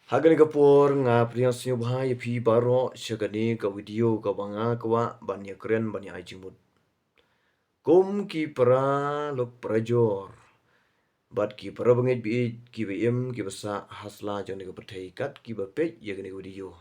Hagani kapur nga priang sinyo bahaya pi baro syagani ka video ka banga kawa banya keren banya ajimut. Kum ki para lok prajor. Bat ki para bangit bi ki bim ki basa hasla jani ka pertai kat ki bapet ya gani video.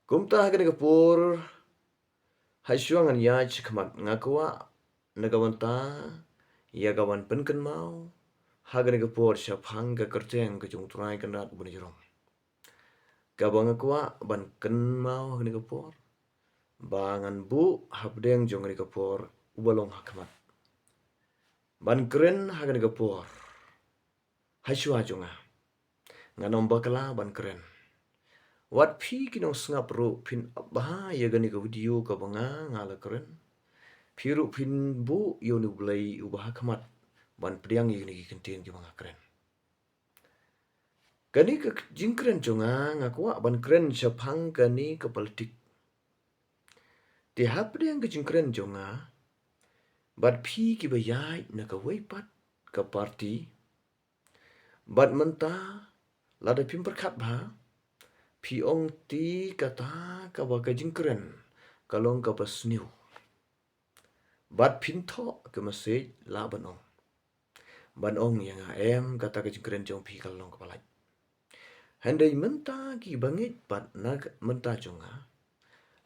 Kum ta hagani kapur hasyuangan ya chikmat ngakawa nagawanta ya gawan penken mau hagani kapur syapang ka kerteng ka jung turai kanat buni jerong. Kabang akwa ban ken mau hagani kapur. Bangan bu habdeng jong hagani kapur ubalong hakmat. Ban keren hagani kapur. Hasyua jonga. Nganom bakala ban keren. Wat pi kinong sngap ru pin bahaya gani ka video ka banga ngala keren. Piru pin bu yonu bulai ubah hakmat. Ban pediang yuni ki kentin ki banga keren. Kani ka jingkeren jonga ngakwa ban keren syapang kani ka politik. Di habdeng ka jingkeren jonga. Bat pi ki bayai na ka weipat ka parti. Bat menta lada pim perkat ba. Pi ong ti kata ka baka jingkeren kalong ka pasniu. Bat pinto ke mesej la banong. Banong yang em kata ka jingkeren jong pi kalong ka palaj. Handai menta ki bangit bat nag menta jonga.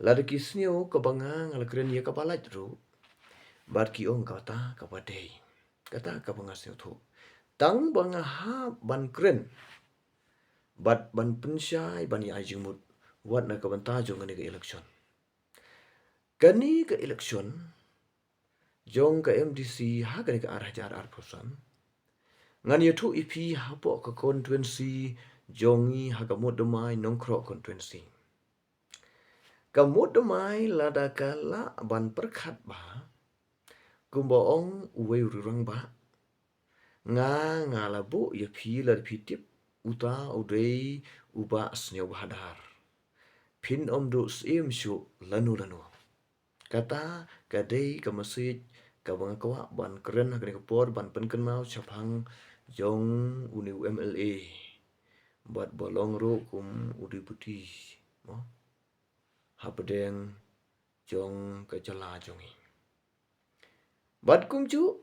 Lada ki sniu ka bangang ala keren ya ka palaj ru. Bat ki ong kata ka padai. Kata ka bangasniu tu. Tang banga ha ban keren. Bat ban pensyai ban ya jingmut. Wat na ka banta jong kani ka eleksyon. Kani ka eleksyon. Jong ka MDC ha kani ka arah jar arposan. Ngan ya tu ipi hapo ka konstituensi jongi ha ka modemai nongkro konstituensi. Ka modemai lada kala ban perkat ba. Kumbaong uwe ururang ba. Nga labu ya pi lad pitip uta udai uba asnyo bahadar. Pin om du sim syu lanu. Kata kadai ka masjid ka bangakawa ban keren hagani kapor ban penken mau syapang jong uni UMLA. Bat bolong ro kum udi putih. Habdeng jong kajala jongi. Bat kum ju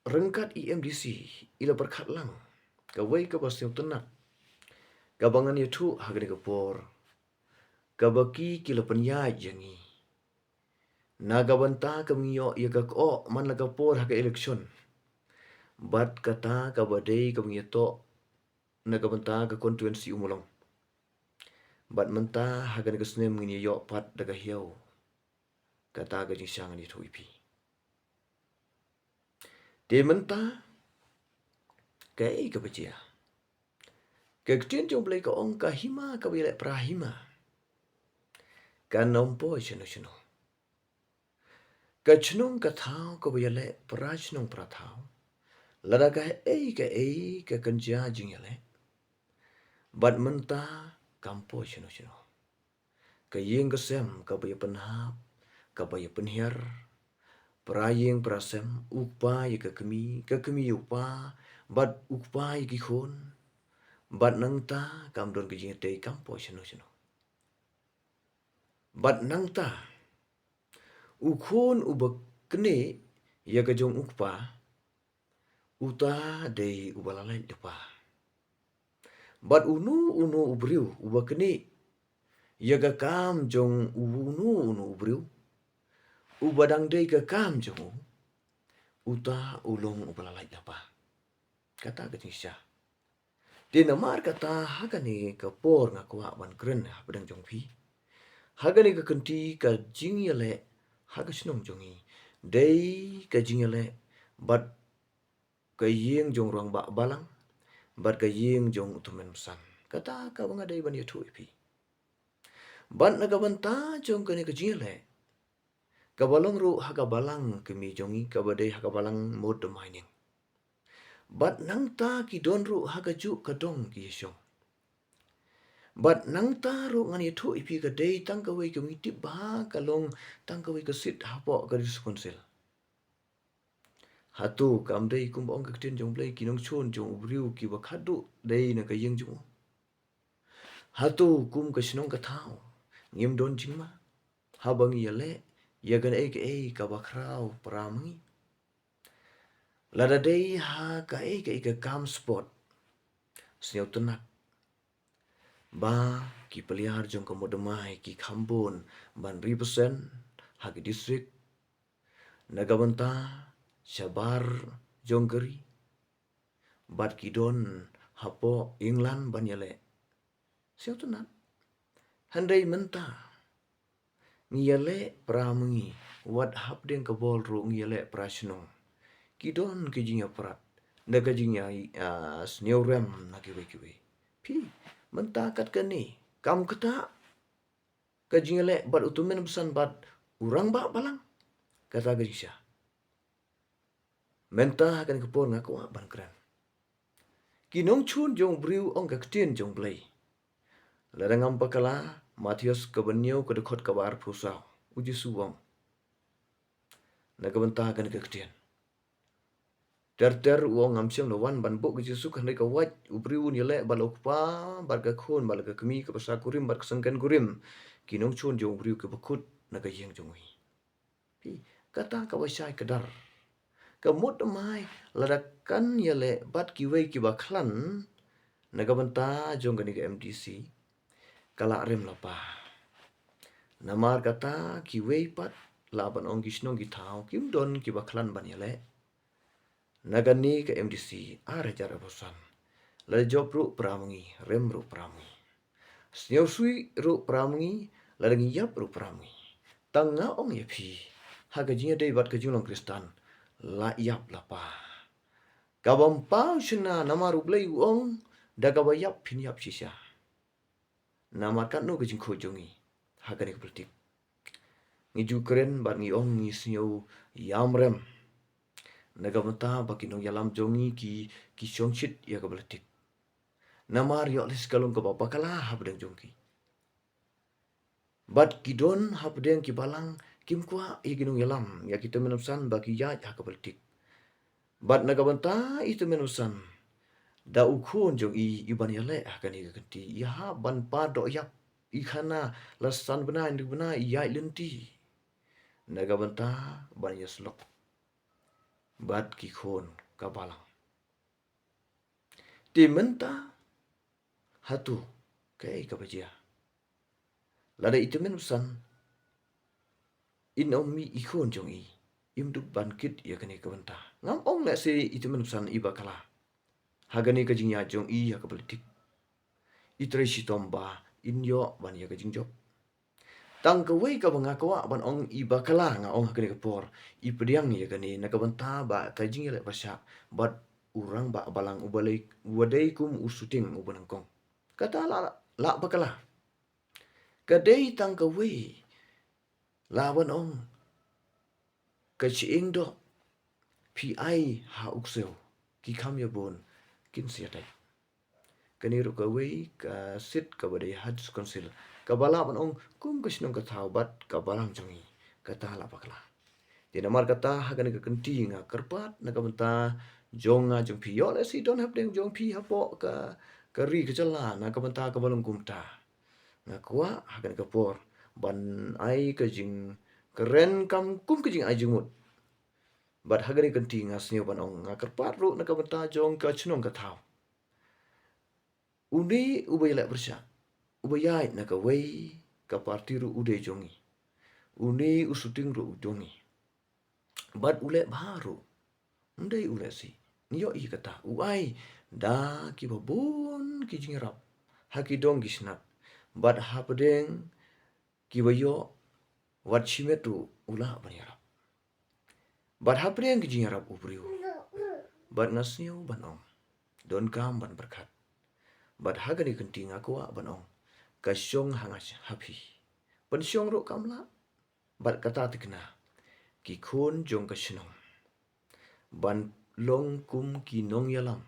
rengkat EMDC ila berkat lang. Kawai ka pasyo tenak. Kabangan itu hagani kapor. Kabaki kila penyaj jangi. Nagabanta kamiyo ya ka ko man laga por haga eleksyon. Bat kata kabadai kamiyo to nagabanta ka konstituensi umulong. Bat menta hagani kasnem ngini yo pat daga hiyaw. Kata ka jingsangan itu ipi. Di menta kai ka bajia. Kektin jong play ka ong kahima ka bilek prahima. Kan nompo syano. Kachnong ka thao ka bilek prajnong prathao. Lada ka ka kanja jingyale. Bat menta kampo syano. Kayeng kasem ka baya penhap. Ka baya penhiar. Prayeng prasem upa ya kekemi upa. Bat upa ya kikhon. Bat nangta kamdon kejingate kampo syano. Bat nangta ukhon ubak kene ya kejong ukpa uta dei ubalalai depa. Bat unu ubriu ubak kene ya ka kam jong unu ubriu ubadang dei ka kam jong uta ulong ubalalai depa. Kata ketisya. Di namar kata hagani kapor ngakwa ban keren habdang jong pi. Hagani ka kenti ka jingyale hagasnong jongi. Dei ka jingyale bat ka yeng jong ruang ba balang. Bat ka yeng jong utumen pesan. Kata ka banga dei ban yatu ipi. Bat nagabanta jong kani ka jingyale. Ka balong ru haga balang kemi jongi ka badai haga balang mod mining. Bat nangta ki don ru haga ju kadong ki yesong. Bat nangta ru ngani tu ipi ka dei tangkawai ka mitip bah kalong tangkawai ka sit hapo ka diskonsil. Hatu kam dei kum ong ka tin jong play kinong chon jong ubriu ki bakadu dei na ka yeng jong. hatu kum ka sinong ka thao ngim don jingma habang yale yagan e ka bakrao pramangi lada dei ha ka ka kam spot sneu tunak ba ki peliar jong ka modemai ki khambon ban ribusen hagi distrik nagabanta shabar jonggeri bat kidon hapo England banyale siu tunak handai menta ngiyale pramungi wat hapdeng ka bol ro ngiyale prashno kidon kijinya prat naga jinya sneu rem na kiwe pi menta kat kani kam kata kajingale bat utumen pesan bat urang ba balang kata gajisha menta kan kepon ngaku ban kran kinong chun jong briu ong ka ktien jong blai ladangam pakala Matius kabanyo kadakot kabar pusau uji suwam nagabanta kan ka ktien ter uang ngamsiang lawan ban bok Yesus kan ka wat ubriu ni le balokpa bar ka khon bal ka kemi ka pasa kurim bar sangkan kurim kinong chun jong briu ka bakut naga yeng jong wi pi kata ka wasai kadar kamut mai ladakan yale bat kiwei ki baklan nagabanta jong gani ka MDC kala rem lapa namar kata kiwei pat laban ong gisnong githau kim don ki baklan ban yale nagani ka MDC are jara bosan la job ru pramungi rem ru pramungi sneu sui ru pramungi la dangi yap ru pramungi tanga ong ye phi haga jinga dei bat ka junglong kristan la yap la pa kabam pau shina namaru blai ong daga ba yap phin yap shisha namar kan no gajing khojongi haga ni politik ngi jukren bat ngi ong ngi sneu yamrem nagamata bakinong yalam jongi ki shongshit ya ka politik namar yo lis kalong ka bapa kala habdeng jongki bat kidon habdeng ki balang kim kwa iginong yalam ya kita menusan bagi ya ka politik bat nagabanta itu menusan da ukhon jong iban yale akan i kanti ya ban pa do yap ikhana lasan bena indik bena ya lenti nagabanta ban yaslok bat ki khon ka balang ti menta hatu kai ka bajia lada itu menusan in omi ikhon jong imduk bankit ya kani ka banta ngam ong le se itu menusan ibakala hagani ka jingya jong ya ka politik itre shitomba inyo ban ya ka jingjok tang ka wei ka banga kwa ban ong ibakala nga ong hagani ka por ipediang ya kani na ka banta ba ka jingya le pasha bat urang ba balang ubalai wadai kum usuting ubanangkong kata la bakala kadai tang ka wei lawan ong ka chiing do PI ha ukseu ki kam ya bon kin siatai kani ru ka wei ka sit ka badai had council ka bala ban ong kum ka sinong ka thau bat ka balang jongi kata la bakala di namar kata hagani ka kenti nga karpat na ka banta jonga jong pi yo le si don't have them jong pi hapo ka ri ka jala na ka banta ka balong kumta nga kwa hagani ka por ban ai ka jing keren kam kum ka jing ai jingmut bat hagani kenti nga sneu ban ong nga karpat ru na ka banta jong ka chinong ka thau uni ubay la bersya ubayai na ka wei ka parti ru ude jongi uni usuting ru jongi bat ule baru ndai ule si niyo i kata uai da ki babon ki jingrap haki dong gisnat bat hapdeng ki bayo wat chimetu ula banyarap bat hapdeng ki jingrap ubriu bat ngasniu banong don kam ban berkat bat hagani kenting aku banong kasyong hangas happy pensyong ro kamla bat kata tikna ki khon jong kasinong ban long kum ki nong yalam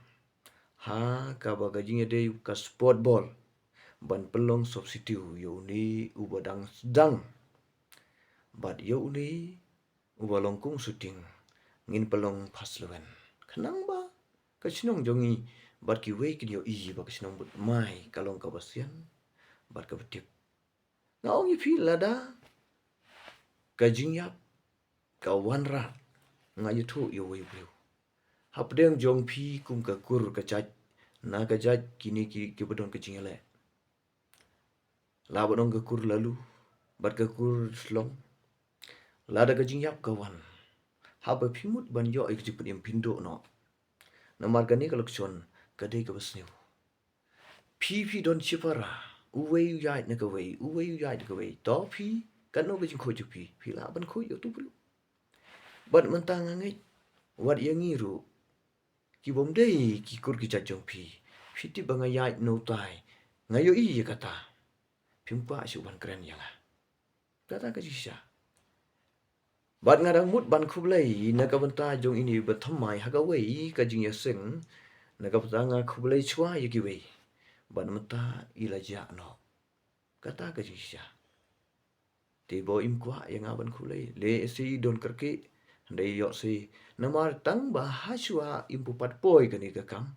ha ka bagajing de ka sport ball ban pelong substitute yo ni ubadang sedang bat yo ni ubalong kung shooting ngin pelong paslewen kenang ba kasinong jongi bat ki wei ki yo ba kasinong but mai kalong ka basian bat ka betik. Ngaong ipi lada ka jingyap ka wanra nga yutu yo wei brio. Hapdeng jong pi kum ka kur ka chat na ka jat kini ki bedon ka jingyale. La bedon ka kur lalu bat ka kur slong. Lada ka jingyap ka wan. Haba pimut ban yo ik jipet im pindo no. Na marga ni kalau kson kadai ka basniu. Pi don chipara. Uwei yait na ka wei. Uwei yait ka wei. To pi kan no ka jing ko pi. Pi la ban ko yo tu brio. Bat mentang ngai wat yang ngiru. Ki bom dei ki kur ki chat jong pi. Pi ti banga yait no tai. Ngayo i kata. Pimpa si ban keren yang ah. Kata ka jisya. Bat ngadang mut ban kublai na ka benta jong ini bethamai haga wei ka jing ya sing na ka benta kublai chua ya ki wei. Ban menta ilaja no. Kata ka jisya. Tibo im kwa yang aban kublai le si don kerke ndai yo si namar tang bahaswa impu pat poi ka ni ka kam.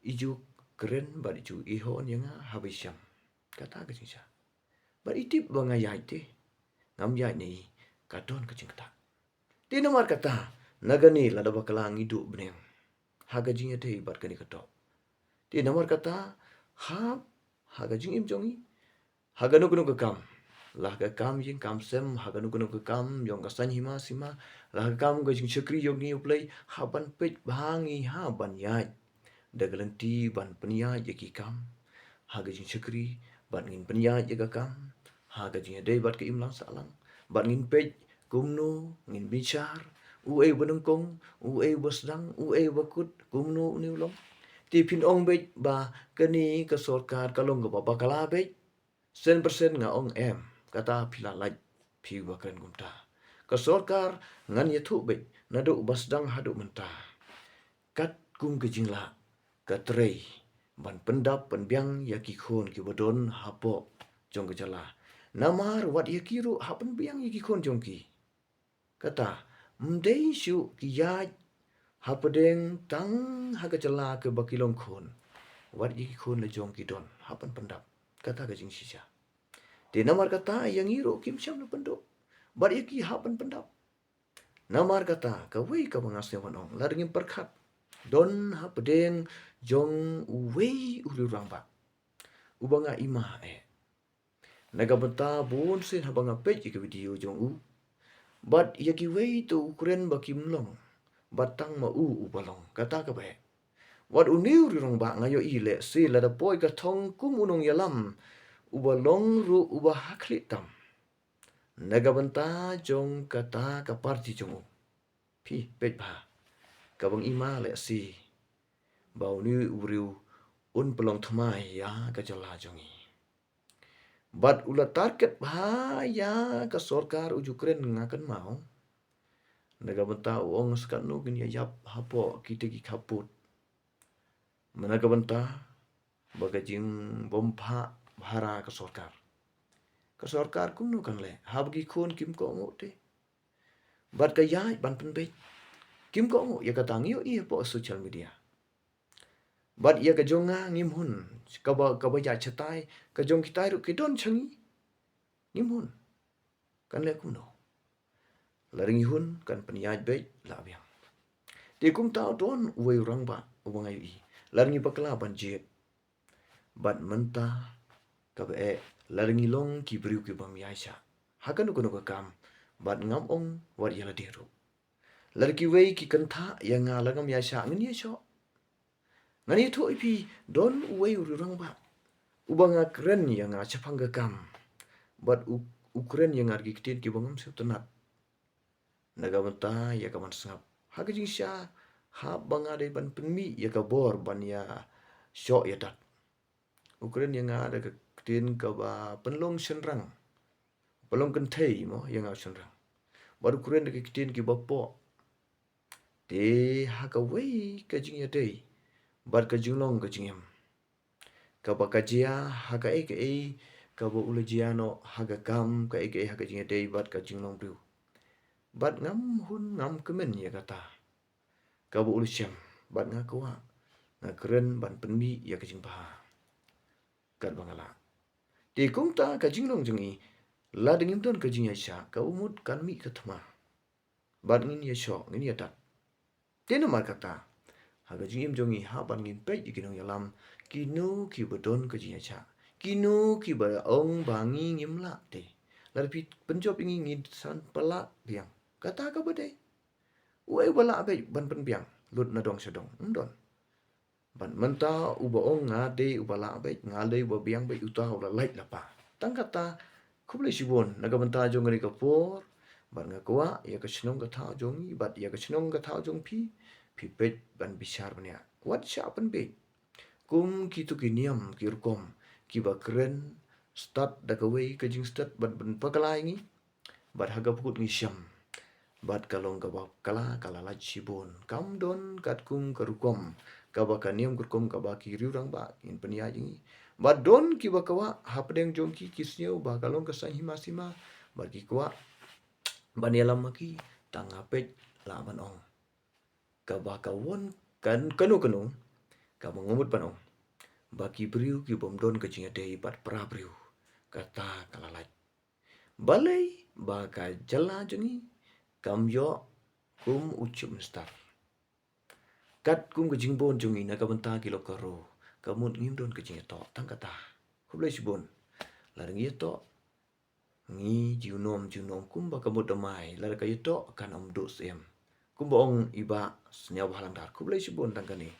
Iju keren bat iju ihon yang habisham. Kata ka jisya. Bat itip banga yait te. Ngam yait ni kadon ka jingta. Di nomor kata nagani lada bakalang hidup bening. Haga jing ate bat kani katok. Di nomor kata haga jing im jongi. Haga nuku kam. Lah ka kam jing kam sem haga nuku kam yong kasan hima sima. Lah ka kam ga jing chakri yong ni uplay haban pej bangi haban yai. Dagalenti ban penya yaki kam. Haga jing chakri ban ngin penya yaka kam. Haga jing ade bat ka imlang salang. Bat ngin pej kumno ngin bicar. Uwe benengkong, uwe besdang, uwe bakut, kumno ni ulong. Ti pin ong bej ba kani ka sorkar kalong ka bakala bej. 100% nga ong em kata pila laj pi bakan gumta. Ka sorkar ngan yathu bej nadu basdang hadu menta. Kat kum ke jingla ka trei ban pendap penbiang yaki khon ki bodon hapo jong ke jala. Namar wat yakiru hapen biang yaki khon jong ki. Kata mdei syu kiyaj hapadeng tang haga jala ke bakilong khon. Wat yaki khon le jong ki don hapen pendap. Kata ka jing sisya. Di namar kata yang iru kim syam na penduk. Bat yaki hapen pendap. Namar kata ka wei ka bangasnya wanong. Ladengin perkat. Don hapadeng jong uwei uri ramba. Ubanga ima Naga benta bon sin habanga pej ke video jong u. Bat yaki wei tu ukuren baki mlong. Batang ma u balong. Kata ka bae. Wat uniu rirong ba ngayo ile si lada poi ka tong kum unong yalam. Uba long ru uba haklit tam. Naga benta jong kata ka parti jong u. Pi pej ba. Kabang ima le si. Bau ni uriu un pelong thamai ya ka jala jongi. Bat ula target bahaya ka sorkar uju keren ngakan mau. Naga benta uong sekat nu gini yap hapo kita ki kaput. Menaga benta bagajing bompa bahara ka sorkar. Ka sorkar kum nu kan le. Habgi khon kim ko ngu te. Bat ka yai ban penbej. Kim ko ngu ya katang yo iya po social media. Bat ia ka jonga ngimhun. Kaba ya cetai. Ka jong kita ru kidon changi. Ngimhun. Kan le kum no. Laring hun kan penyaj bej la biang. Di kum tau don uwe urang ba ubang ayu i. Laring bakla ban jet. Bat menta ka be laring long ki briu ki bam yaisha. Hakan nu ka kam. Bat ngam ong wat yala diru. Larki wei ki kentha yang ngalagam yaisha ngin yesho. Ngani tu ipi don uwe urang ba. Ubang keren yang chapang ka kam. Bat ukren yang argi kitin ki bangam se tenat. Naga benta ya kaman sangap. Haga jing sya ha banga de ban penmi ya ka bor ban ya syok ya dat. Ukren yang ada ke tin ka ba penlong senrang. Pelong kentai mo yang au senrang. Baru ukren de kitin ki bapo. De haga wei ka jing ya dei. Bat ka jing long ka jing yam. Ka ba ka jia haga ka ba ulajiano haga kam ka haga jing ya dei bat ka jing long briu. Bat ngam hun ngam kemen ya kata. Kau ulu syam. Bat ngakua. Ngakeren ban penmi ya kejing paha. Kat bangala. Ti kung ta ka jinglong jungi la dingim don ka jing ya sha ka umut kan mi ka thma ban ngin ya sho ngin ya tat tena mar kata ha ka jingim jongi ha ban ngin pe ikinong yalam kinu ki bodon ka jing ya sha kinu ki ba ong bangi ngim la te la pi penjob ingi ngin san pala biang kata ka bade uai bala be ban pen biang lut na dong sedong ndon ban menta uba ong nga de uba la be nga le uba biang be uta la light la pa tang kata kuble sibon naga menta jong ngari ka por ban nga kwa ya ka chnong ka tha jong i bat ya ka chnong ka tha jong pi pet ban bishar banya wat sha pan be kum ki tu ki niam ki rukom ki ba kren start da ka wei ka jing start ban pakalai ngi bat haga pukut ngi syam bat kalong ka ba kala kala la chibon kam don kat kum karukom ka ba kaniam kurkom ka ba ki riurang ba in penia jingi ba don ki ba kawa hapdeng jong ki kisnyo ba kalong ka sang hima sima ba ki kwa ban yalam maki tang apet la ban ong ka ba ka won kan kanu kanu ka mangumut panong ba ki briu ki bom don ka jinga te bat pra briu kata kalalaj balai ba ka jala jungi kam yo kum uchum star kat kum ke jingbon jungi na ka benta kilo karo kamut ngim don ke jinga to tang kata kublai sibon la ngi to ngi jiunom kum ba kamut damai la ka to kan om do sem kum ba ong iba snya balang dar kublai sibon tang kani